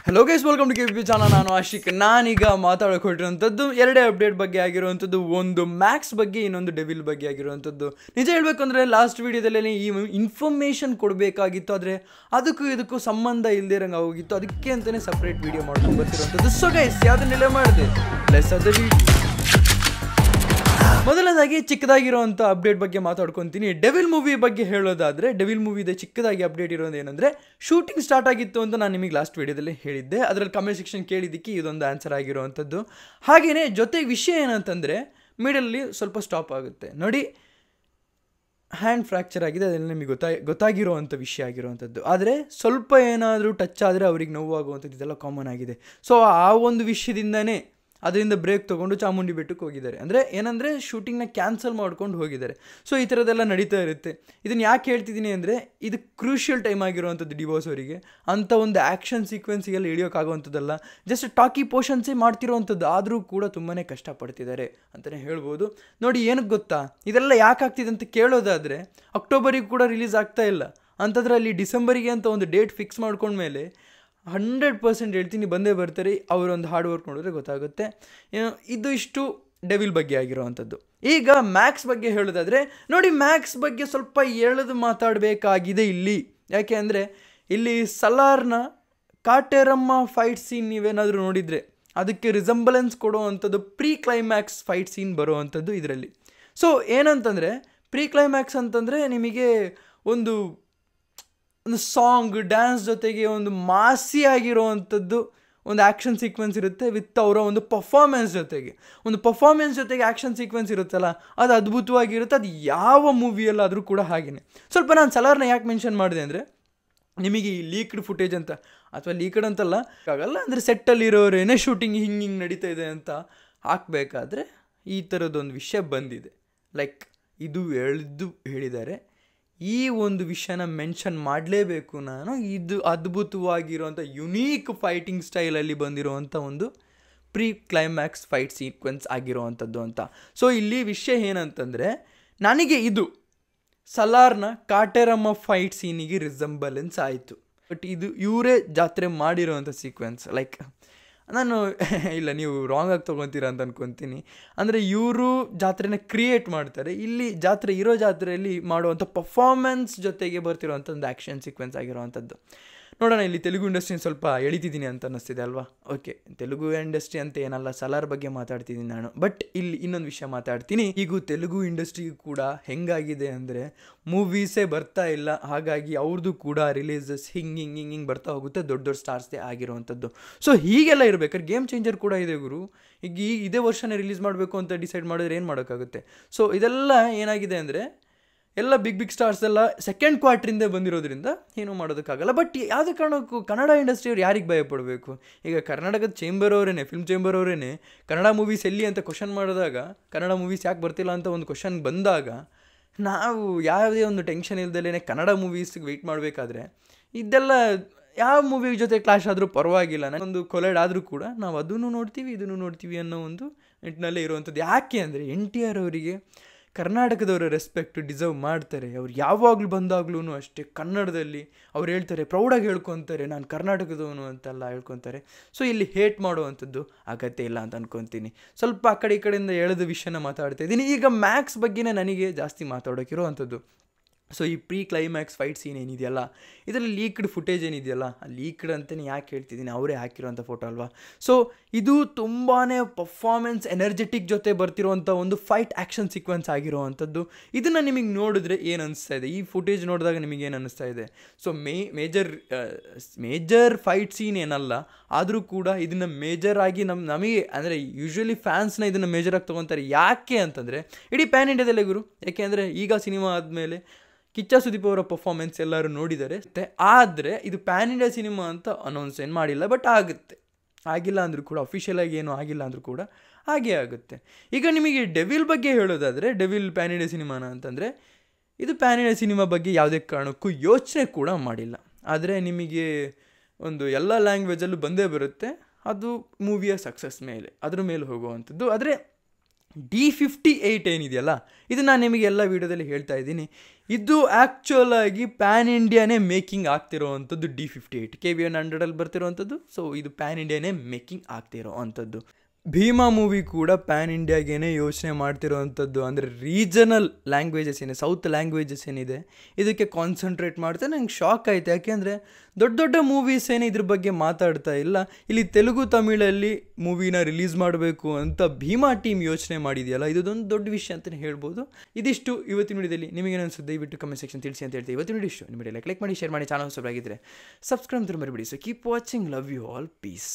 Hello guys, welcome to KVP channel. ನಾನು ಆಶಿಕ್. ನಾನೀಗ ಮಾತಾಡೋಕೆ ಹೊರಟಿರುವಂಥದ್ದು ಎರಡೇ ಅಪ್ಡೇಟ್ ಬಗ್ಗೆ ಆಗಿರುವಂಥದ್ದು. ಒಂದು ಮ್ಯಾಕ್ಸ್ ಬಗ್ಗೆ, ಇನ್ನೊಂದು ಡೆವಿಲ್ ಬಗ್ಗೆ ಆಗಿರುವಂಥದ್ದು. ನಿಜ ಹೇಳಬೇಕು ಅಂದರೆ ಲಾಸ್ಟ್ ವೀಡಿಯೋದಲ್ಲಿ ಈ ಇನ್ಫಾರ್ಮೇಷನ್ ಕೊಡಬೇಕಾಗಿತ್ತು, ಆದರೆ ಇದಕ್ಕೂ ಸಂಬಂಧ ಇಲ್ಲದಿರಂಗೆ ಹೋಗಿತ್ತು. ಅದಕ್ಕೆ ಅಂತಲೇ ಸಪ್ರೇಟ್ ವೀಡಿಯೋ ಮಾಡ್ಕೊಂಡು ಬರ್ತಿರುವಂಥದ್ದು. ಸೊ ಗೈಸ್, ಯಾವುದನ್ನೆಲ್ಲ ಮಾಡಿದೆ ಲೆಸ್ ಅದ ವೀಡಿಯೋ. ಮೊದಲನೇದಾಗಿ ಚಿಕ್ಕದಾಗಿರುವಂಥ ಅಪ್ಡೇಟ್ ಬಗ್ಗೆ ಮಾತಾಡ್ಕೊತೀನಿ. ಡೆವಿಲ್ ಮೂವಿ ಬಗ್ಗೆ ಹೇಳೋದಾದರೆ, ಡೆವಿಲ್ ಮೂವಿದೆ ಚಿಕ್ಕದಾಗಿ ಅಪ್ಡೇಟ್ ಇರೋದು ಏನಂದರೆ, ಶೂಟಿಂಗ್ ಸ್ಟಾರ್ಟ್ ಆಗಿತ್ತು ಅಂತ ನಾನು ನಿಮಗೆ ಲಾಸ್ಟ್ ವೀಡಿಯೋದಲ್ಲಿ ಹೇಳಿದ್ದೆ. ಅದರಲ್ಲಿ ಕಮೆಂಟ್ ಸೆಕ್ಷನ್ ಕೇಳಿದ್ದಕ್ಕೆ ಇದೊಂದು ಆನ್ಸರ್ ಆಗಿರುವಂಥದ್ದು. ಹಾಗೆಯೇ ಜೊತೆಗೆ ವಿಷಯ ಏನಂತಂದರೆ, ಮಿಡಲ್ಲಿ ಸ್ವಲ್ಪ ಸ್ಟಾಪ್ ಆಗುತ್ತೆ ನೋಡಿ. ಹ್ಯಾಂಡ್ ಫ್ರ್ಯಾಕ್ಚರ್ ಆಗಿದೆ, ಅದೆಲ್ಲ ನಿಮಗೆ ಗೊತ್ತಾಗಿರೋವಂಥ ವಿಷಯ ಆಗಿರುವಂಥದ್ದು. ಆದರೆ ಸ್ವಲ್ಪ ಏನಾದರೂ ಟಚ್ ಆದರೆ ಅವ್ರಿಗೆ ನೋವಾಗುವಂಥದ್ದು ಇದೆಲ್ಲ ಕಾಮನ್ ಆಗಿದೆ. ಸೊ ಆ ಒಂದು ವಿಷಯದಿಂದನೇ ಅದರಿಂದ ಬ್ರೇಕ್ ತೊಗೊಂಡು ಚಾಮುಂಡಿ ಬೆಟ್ಟಕ್ಕೆ ಹೋಗಿದ್ದಾರೆ. ಅಂದರೆ ಏನಂದರೆ ಶೂಟಿಂಗ್ನ ಕ್ಯಾನ್ಸಲ್ ಮಾಡ್ಕೊಂಡು ಹೋಗಿದ್ದಾರೆ. ಸೊ ಈ ಥರದ್ದೆಲ್ಲ ನಡೀತಾ ಇರುತ್ತೆ. ಇದನ್ನು ಯಾಕೆ ಹೇಳ್ತಿದ್ದೀನಿ ಅಂದರೆ, ಇದು ಕ್ರೂಷಿಯಲ್ ಟೈಮ್ ಆಗಿರುವಂಥದ್ದು ಡಿವೋರ್ಸ್ ಅವರಿಗೆ. ಅಂಥ ಒಂದು ಆ್ಯಕ್ಷನ್ ಸೀಕ್ವೆನ್ಸಿಗೆಲ್ಲ ಇಳಿಯೋಕ್ಕಾಗುವಂಥದ್ದಲ್ಲ, ಜಸ್ಟ್ ಟಾಕಿ ಪೋರ್ಷನ್ಸೇ ಮಾಡ್ತಿರೋವಂಥದ್ದು. ಆದರೂ ಕೂಡ ತುಂಬಾ ಕಷ್ಟಪಡ್ತಿದ್ದಾರೆ ಅಂತಲೇ ಹೇಳ್ಬೋದು. ನೋಡಿ, ಏನಕ್ಕೆ ಗೊತ್ತಾ ಇದೆಲ್ಲ ಯಾಕೆ ಆಗ್ತಿದೆ ಅಂತ ಕೇಳೋದಾದರೆ, ಅಕ್ಟೋಬರಿಗೆ ಕೂಡ ರಿಲೀಸ್ ಆಗ್ತಾ ಇಲ್ಲ ಅಂಥದ್ರಲ್ಲಿ ಡಿಸೆಂಬರಿಗೆ ಅಂತ ಒಂದು ಡೇಟ್ ಫಿಕ್ಸ್ ಮಾಡ್ಕೊಂಡ್ಮೇಲೆ 100% ಹೇಳ್ತೀನಿ ಬಂದೇ ಬರ್ತಾರೆ. ಅವರೊಂದು ಹಾರ್ಡ್ ವರ್ಕ್ ನೋಡಿದ್ರೆ ಗೊತ್ತಾಗುತ್ತೆ. ಇದು ಇಷ್ಟು ಡೆವಿಲ್ ಬಗ್ಗೆ ಆಗಿರೋವಂಥದ್ದು. ಈಗ ಮ್ಯಾಕ್ಸ್ ಬಗ್ಗೆ ಹೇಳೋದಾದರೆ ನೋಡಿ, ಮ್ಯಾಕ್ಸ್ ಬಗ್ಗೆ ಸ್ವಲ್ಪ ಎಳೆದು ಮಾತಾಡಬೇಕಾಗಿದೆ ಇಲ್ಲಿ. ಯಾಕೆ ಅಂದರೆ, ಇಲ್ಲಿ ಸಲಾರ್ನ ಕಾಟೇರಮ್ಮ ಫೈಟ್ ಸೀನ್ ನೀವೇನಾದರೂ ನೋಡಿದರೆ ಅದಕ್ಕೆ ರಿಸಂಬಲೆನ್ಸ್ ಕೊಡುವಂಥದ್ದು ಪ್ರೀ ಕ್ಲೈಮ್ಯಾಕ್ಸ್ ಫೈಟ್ ಸೀನ್ ಬರುವಂಥದ್ದು ಇದರಲ್ಲಿ. ಸೊ ಏನಂತಂದರೆ, ಪ್ರೀ ಕ್ಲೈಮ್ಯಾಕ್ಸ್ ಅಂತಂದರೆ ನಿಮಗೆ ಒಂದು ಸಾಂಗ್ ಡ್ಯಾನ್ಸ್ ಜೊತೆಗೆ ಒಂದು ಮಾಸಿ ಆಗಿರೋವಂಥದ್ದು ಒಂದು ಆ್ಯಕ್ಷನ್ ಸೀಕ್ವೆನ್ಸ್ ಇರುತ್ತೆ, ವಿತ್ ಅವರ ಒಂದು ಪರ್ಫಾರ್ಮೆನ್ಸ್ ಜೊತೆಗೆ ಆ್ಯಕ್ಷನ್ ಸೀಕ್ವೆನ್ಸ್ ಇರುತ್ತಲ್ಲ, ಅದು ಅದ್ಭುತವಾಗಿರುತ್ತೆ. ಅದು ಯಾವ ಮೂವಿಯಲ್ಲಾದರೂ ಕೂಡ ಹಾಗೆಯೇ. ಸ್ವಲ್ಪ ನಾನು ಸಲಾರ್ನ ಯಾಕೆ ಮೆನ್ಷನ್ ಮಾಡಿದೆ ಅಂದರೆ, ನಿಮಗೆ ಈ ಲೀಕ್ಡ್ ಫುಟೇಜ್ ಅಂತ, ಅಥವಾ ಲೀಕ್ಡ್ ಅಂತಲ್ಲ ಆಗಲ್ಲ, ಅಂದರೆ ಸೆಟ್ಟಲ್ಲಿರೋರೇನೇ ಶೂಟಿಂಗ್ ಹಿಂಗೆ ನಡೀತಾ ಇದೆ ಅಂತ ಹಾಕಬೇಕಾದ್ರೆ ಈ ಥರದ್ದೊಂದು ವಿಷಯ ಬಂದಿದೆ. ಲೈಕ್ ಇದು ಹೇಳಿದ್ದಾರೆ. ಈ ಒಂದು ವಿಷಯನ ಮೆನ್ಷನ್ ಮಾಡಲೇಬೇಕು ನಾನು. ಇದು ಅದ್ಭುತವಾಗಿರುವಂಥ ಯುನೀಕ್ ಫೈಟಿಂಗ್ ಸ್ಟೈಲಲ್ಲಿ ಬಂದಿರುವಂಥ ಒಂದು ಪ್ರೀ ಕ್ಲೈಮ್ಯಾಕ್ಸ್ ಫೈಟ್ ಸೀಕ್ವೆನ್ಸ್ ಆಗಿರುವಂಥದ್ದು ಅಂತ. ಸೊ ಇಲ್ಲಿ ವಿಷಯ ಏನಂತಂದರೆ, ನನಗೆ ಇದು ಸಲಾರ್ನ ಕಾಟೇರಮ್ಮ ಫೈಟ್ ಸೀನಿಗೆ ರಿಸಂಬಲೆನ್ಸ್ ಆಯಿತು. ಬಟ್ ಇದು ಇವರೇ ಜಾತ್ರೆ ಮಾಡಿರೋವಂಥ ಸೀಕ್ವೆನ್ಸ್. ಲೈಕ್ ನಾನು ಇಲ್ಲ, ನೀವು ರಾಂಗ್ ಆಗಿ ತೊಗೊತೀರ ಅಂತ ಅನ್ಕೊತೀನಿ. ಅಂದರೆ ಇವರು ಜಾತ್ರೆನ ಕ್ರಿಯೇಟ್ ಮಾಡ್ತಾರೆ. ಇಲ್ಲಿ ಜಾತ್ರೆಯಲ್ಲಿ ಮಾಡುವಂಥ ಪರ್ಫಾರ್ಮೆನ್ಸ್ ಜೊತೆಗೆ ಬರ್ತಿರೋವಂಥ ಒಂದು ಆ್ಯಕ್ಷನ್ ಸೀಕ್ವೆನ್ಸ್ ಆಗಿರೋವಂಥದ್ದು. ನೋಡೋಣ, ಇಲ್ಲಿ ತೆಲುಗು ಇಂಡಸ್ಟ್ರಿನ ಸ್ವಲ್ಪ ಎಳಿತಿದ್ದೀನಿ ಅಂತ ಅನ್ನಿಸ್ತಿದೆ ಅಲ್ವಾ? ಓಕೆ, ತೆಲುಗು ಇಂಡಸ್ಟ್ರಿ ಅಂತ ಏನಲ್ಲ, ಸಲಾರ್ ಬಗ್ಗೆ ಮಾತಾಡ್ತಿದ್ದೀನಿ ನಾನು. ಬಟ್ ಇಲ್ಲಿ ಇನ್ನೊಂದು ವಿಷಯ ಮಾತಾಡ್ತೀನಿ. ಈಗ ತೆಲುಗು ಇಂಡಸ್ಟ್ರಿಗೂ ಕೂಡ ಹೆಂಗಾಗಿದೆ ಅಂದರೆ, ಮೂವೀಸೇ ಬರ್ತಾ ಇಲ್ಲ. ಹಾಗಾಗಿ ಅವ್ರದ್ದು ಕೂಡ ರಿಲೀಸಸ್ ಹಿಂಗೆ ಬರ್ತಾ ಹೋಗುತ್ತೆ, ದೊಡ್ಡ ಸ್ಟಾರ್ಸ್ದೇ ಆಗಿರುವಂಥದ್ದು. ಸೊ ಹೀಗೆಲ್ಲ ಇರಬೇಕಾದ್ರೆ ಗೇಮ್ ಚೇಂಜರ್ ಕೂಡ ಇದೆ ಗುರು. ಈಗ ಇದೇ ವರ್ಷನೇ ರಿಲೀಸ್ ಮಾಡಬೇಕು ಅಂತ ಡಿಸೈಡ್ ಮಾಡಿದ್ರೆ ಏನು ಮಾಡೋಕ್ಕಾಗುತ್ತೆ? ಸೊ ಇದೆಲ್ಲ ಏನಾಗಿದೆ ಅಂದರೆ, ಎಲ್ಲ ಬಿಗ್ ಸ್ಟಾರ್ಸ್ ಎಲ್ಲ ಸೆಕೆಂಡ್ ಕ್ವಾರ್ಟ್ರಿಂದ ಬಂದಿರೋದ್ರಿಂದ ಏನೂ ಮಾಡೋದಕ್ಕಾಗಲ್ಲ. ಬಟ್ ಯಾವುದೇ ಕಾರಣಕ್ಕೂ ಕನ್ನಡ ಇಂಡಸ್ಟ್ರಿಯವ್ರು ಯಾರಿಗೆ ಭಯಪಡಬೇಕು? ಈಗ ಕರ್ನಾಟಕದ ಫಿಲ್ಮ್ ಚೇಂಬರ್ ಅವರೇ ಕನ್ನಡ ಮೂವೀಸ್ ಎಲ್ಲಿ ಅಂತ ಕ್ವಶನ್ ಮಾಡಿದಾಗ, ಕನ್ನಡ ಮೂವೀಸ್ ಯಾಕೆ ಬರ್ತಿಲ್ಲ ಅಂತ ಒಂದು ಕ್ವಶನ್ ಬಂದಾಗ, ನಾವು ಯಾವುದೇ ಒಂದು ಟೆನ್ಷನ್ ಇಲ್ದಲೇ ಕನ್ನಡ ಮೂವೀಸ್ಗೆ ವೆಯ್ಟ್ ಮಾಡಬೇಕಾದ್ರೆ, ಇದೆಲ್ಲ ಯಾವ ಮೂವಿ ಜೊತೆ ಕ್ಲಾಶ್ ಆದರೂ ಪರವಾಗಿಲ್ಲ, ಒಂದು ಕೊಲೈಡ್ ಆದರೂ ಕೂಡ ನಾವು ಅದನ್ನು ನೋಡ್ತೀವಿ ಇದನ್ನು ನೋಡ್ತೀವಿ ಅನ್ನೋ ಒಂದು ನಿಟ್ಟಿನಲ್ಲೇ ಇರುವಂಥದ್ದು. ಯಾಕೆ ಅಂದರೆ, NTR ಅವರಿಗೆ ಕರ್ನಾಟಕದವರ ರೆಸ್ಪೆಕ್ಟ್ ಡಿಸರ್ವ್ ಮಾಡ್ತಾರೆ. ಅವ್ರು ಯಾವಾಗಲೂ ಬಂದಾಗ್ಲೂ ಅಷ್ಟೇ ಕನ್ನಡದಲ್ಲಿ ಅವ್ರು ಹೇಳ್ತಾರೆ, ಪ್ರೌಡಾಗಿ ಹೇಳ್ಕೊತಾರೆ, ನಾನು ಕರ್ನಾಟಕದವನು ಅಂತೆಲ್ಲ ಹೇಳ್ಕೊತಾರೆ. ಸೊ ಇಲ್ಲಿ ಹೇಟ್ ಮಾಡುವಂಥದ್ದು ಅಗತ್ಯ ಇಲ್ಲ ಅಂತ ಅನ್ಕೊತೀನಿ. ಸ್ವಲ್ಪ ಆ ಕಡೆ ಈ ಕಡೆಯಿಂದ ಎಳೆದ ವಿಷಯನ ಮಾತಾಡ್ತಾ ಇದ್ದೀನಿ. ಈಗ ಮ್ಯಾಕ್ಸ್ ಬಗ್ಗೆನೇ ನನಗೆ ಜಾಸ್ತಿ ಮಾತಾಡೋಕ್ಕಿರುವಂಥದ್ದು. ಸೊ ಈ ಪ್ರೀ ಕ್ಲೈಮ್ಯಾಕ್ಸ್ ಫೈಟ್ ಸೀನ್ ಏನಿದೆಯಲ್ಲ, ಇದರಲ್ಲಿ ಲೀಕ್ಡ್ ಫುಟೇಜ್ ಏನಿದೆಯಲ್ಲ, ಲೀಕ್ಡ್ ಅಂತಲೇ ಯಾಕೆ ಹೇಳ್ತಿದ್ದೀನಿ, ಅವರೇ ಹಾಕಿರೋಂಥ ಫೋಟೋ ಅಲ್ವಾ. ಸೊ ಇದು ತುಂಬಾ ಪರ್ಫಾರ್ಮೆನ್ಸ್ ಎನರ್ಜೆಟಿಕ್ ಜೊತೆ ಬರ್ತಿರೋವಂಥ ಒಂದು ಫೈಟ್ ಆ್ಯಕ್ಷನ್ ಸೀಕ್ವೆನ್ಸ್ ಆಗಿರೋವಂಥದ್ದು. ಇದನ್ನು ನಿಮಗೆ ನೋಡಿದ್ರೆ ಏನು ಅನ್ನಿಸ್ತಾ ಇದೆ? ಈ ಫುಟೇಜ್ ನೋಡಿದಾಗ ನಿಮಗೇನು ಅನ್ನಿಸ್ತಾ ಇದೆ? ಸೊ ಮೇಜರ್ ಫೈಟ್ ಸೀನ್ ಏನಲ್ಲ, ಆದರೂ ಕೂಡ ಇದನ್ನು ಮೇಜರ್ ಆಗಿ ನಮಗೆ ಅಂದರೆ ಯೂಶ್ವಲಿ ಫ್ಯಾನ್ಸ್ನ ಇದನ್ನು ಮೇಜರಾಗಿ ತೊಗೊತಾರೆ. ಯಾಕೆ ಅಂತಂದರೆ, ಇಡೀ ಪ್ಯಾನ್ ಇಂಡಿಯಾದಲ್ಲೇ ಗುರು. ಯಾಕೆ ಅಂದರೆ, ಈಗ ಸಿನಿಮಾ ಆದಮೇಲೆ ಕಿಚ್ಚ ಸುದೀಪ್ ಅವರ ಪರ್ಫಾರ್ಮೆನ್ಸ್ ಎಲ್ಲರೂ ನೋಡಿದ್ದಾರೆ. ಆದರೆ ಇದು ಪ್ಯಾನ್ ಇಂಡಿಯಾ ಸಿನಿಮಾ ಅಂತ ಅನೌನ್ಸ್ ಏನು ಮಾಡಿಲ್ಲ, ಬಟ್ ಆಗುತ್ತೆ. ಆಗಿಲ್ಲ ಅಂದರೂ ಕೂಡ, ಅಫಿಷಿಯಲಾಗಿ ಏನೂ ಆಗಿಲ್ಲ ಅಂದರೂ ಕೂಡ ಹಾಗೇ ಆಗುತ್ತೆ. ಈಗ ನಿಮಗೆ ಡೆವಿಲ್ ಬಗ್ಗೆ ಹೇಳೋದಾದರೆ, ಡೆವಿಲ್ ಪ್ಯಾನ್ ಇಂಡಿಯಾ ಸಿನಿಮಾನ ಅಂತಂದರೆ, ಇದು ಪ್ಯಾನ್ ಇಂಡಿಯಾ ಸಿನಿಮಾ ಬಗ್ಗೆ ಯಾವುದೇ ಕಾರಣಕ್ಕೂ ಯೋಚನೆ ಕೂಡ ಮಾಡಿಲ್ಲ. ಆದರೆ ನಿಮಗೆ ಒಂದು ಎಲ್ಲ ಲ್ಯಾಂಗ್ವೇಜಲ್ಲೂ ಬಂದೇ ಬರುತ್ತೆ. ಅದು ಮೂವಿಯ ಸಕ್ಸಸ್ ಮೇಲೆ, ಅದ್ರ ಮೇಲೆ ಹೋಗುವಂಥದ್ದು. ಆದರೆ D58 ಏನಿದೆಯಲ್ಲ, ಇದು ನಾನು ನಿಮಗೆ ಎಲ್ಲ ವೀಡಿಯೋದಲ್ಲಿ ಹೇಳ್ತಾ ಇದ್ದೀನಿ, ಇದು ಆ್ಯಕ್ಚುಲ್ ಆಗಿ ಪ್ಯಾನ್ ಇಂಡಿಯಾನೇ ಮೇಕಿಂಗ್ ಆಗ್ತಿರೋವಂಥದ್ದು. D58 KVN 100ಅಲ್ಲಿ ಬರ್ತಿರೋವಂಥದ್ದು. ಸೊ ಇದು ಪ್ಯಾನ್ ಇಂಡಿಯಾನೇ ಮೇಕಿಂಗ್ ಆಗ್ತಿರೋ ಅಂಥದ್ದು. ಭೀಮಾ ಮೂವಿ ಕೂಡ ಪ್ಯಾನ್ ಇಂಡಿಯಾಗೇನೆ ಯೋಚನೆ ಮಾಡ್ತಿರೋವಂಥದ್ದು. ಅಂದರೆ ರೀಜನಲ್ ಲ್ಯಾಂಗ್ವೇಜಸ್ ಏನಿದೆ, ಸೌತ್ ಲ್ಯಾಂಗ್ವೇಜಸ್ ಏನಿದೆ, ಇದಕ್ಕೆ ಕಾನ್ಸಂಟ್ರೇಟ್ ಮಾಡ್ತಾ ನಂಗೆ ಶಾಕ್ ಆಯಿತು. ಯಾಕೆಂದರೆ ದೊಡ್ಡ ದೊಡ್ಡ ಮೂವೀಸ್ ಏನೇ ಇದ್ರ ಬಗ್ಗೆ ಮಾತಾಡ್ತಾ ಇಲ್ಲ. ಇಲ್ಲಿ ತೆಲುಗು ತಮಿಳಲ್ಲಿ ಮೂವಿನ ರಿಲೀಸ್ ಮಾಡಬೇಕು ಅಂತ ಭೀಮಾ ಟೀಮ್ ಯೋಚನೆ ಮಾಡಿದೆಯಲ್ಲ, ಇದೊಂದು ದೊಡ್ಡ ವಿಷಯ ಅಂತಲೇ ಹೇಳ್ಬೋದು. ಇದಿಷ್ಟು ಇವತ್ತಿನ ವಿಡಿಯೋದಲ್ಲಿ. ನಿಮಗೆ ಅನಿಸುತ್ತೆ ದಯವಿಟ್ಟು ಕಮೆಂಟ್ ಸೆಕ್ಷನ್ ತಿಳಿಸಿ ಅಂತ ಹೇಳ್ತೀವಿ. ಇವತ್ತಿನ ವಿಡಿಯೋ ಇಷ್ಟು. ನಿಮ್ಮ ಲೈಕ್ ಮಾಡಿ, ಶೇರ್ ಮಾಡಿ, ಚಾನಲ್ ಸಬ್ಸ್ಕ್ರೈಬ್ ಆಗಿದ್ದರೆ ಸಬ್ಸ್ಕ್ರೈಬ್ ಮರಿಬೇಡಿ. So keep watching. Love you all. Piece.